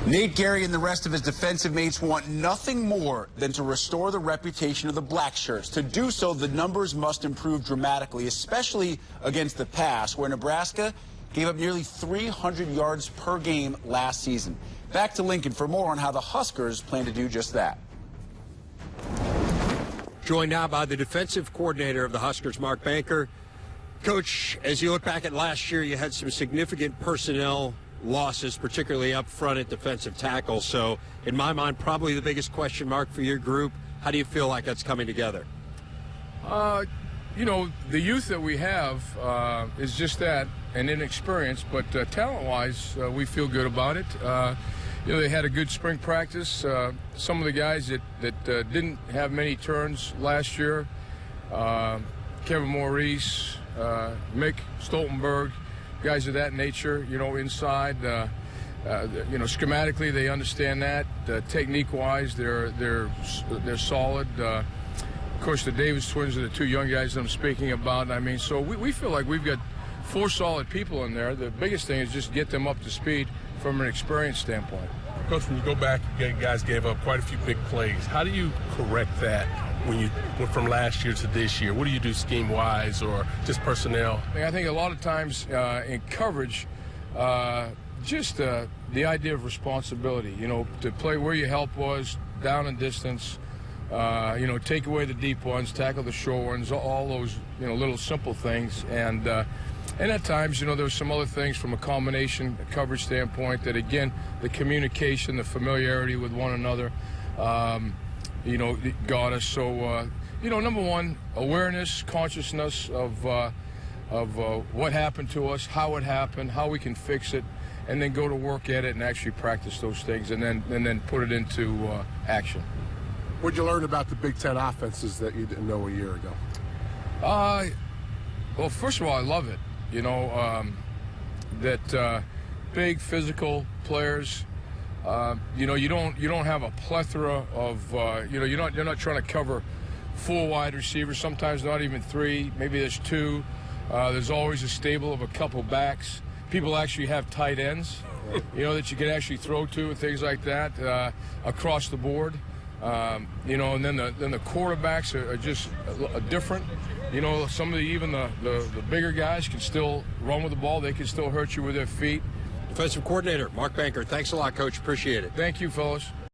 Nate, Gerry, and the rest of his defensive mates want nothing more than to restore the reputation of the black shirts. To do so, the numbers must improve dramatically, especially against the pass, where Nebraska gave up nearly 300 yards per game last season. Back to Lincoln for more on how the Huskers plan to do just that. Joined now by the defensive coordinator of the Huskers, Mark Banker. Coach, as you look back at last year, you had some significant personnel losses, particularly up front at defensive tackle. So, in my mind, probably the biggest question mark for your group. How do you feel like that's coming together? You know, the youth that we have is just that, and inexperience, but talent-wise, we feel good about it. You know, they had a good spring practice. Some of the guys that didn't have many turns last year, Kevin Maurice, Mick Stoltenberg, guys of that nature, you know, inside, you know, schematically they understand that. Technique-wise, they're solid. Of course, the Davis twins are the two young guys that I'm speaking about. I mean, so we feel like we've got 4 solid people in there. The biggest thing is just get them up to speed from an experience standpoint. Coach, when you go back, you guys gave up quite a few big plays. How do you correct that when you went from last year to this year? What do you do scheme-wise or just personnel? I think a lot of times in coverage, just the idea of responsibility, you know, to play where your help was, down and distance, you know, take away the deep ones, tackle the short ones, all those, you know, little simple things. And at times, you know, there were some other things from a combination coverage standpoint that, again, the communication, the familiarity with one another, you know, it got us. So, you know, number one, awareness, consciousness of what happened to us, how it happened, how we can fix it, and then go to work at it and actually practice those things and then put it into action. What did you learn about the Big Ten offenses that you didn't know a year ago? Well, first of all, I love it. You know, that big physical players. You know, you don't have a plethora of. You know, you're not trying to cover 4 wide receivers. Sometimes not even 3. Maybe there's 2. There's always a stable of a couple backs. People actually have tight ends. You know, that you can actually throw to and things like that across the board. You know, and then the quarterbacks are just different. You know, some of the bigger guys can still run with the ball. They can still hurt you with their feet. Defensive coordinator Mark Banker, thanks a lot, Coach. Appreciate it. Thank you, fellas.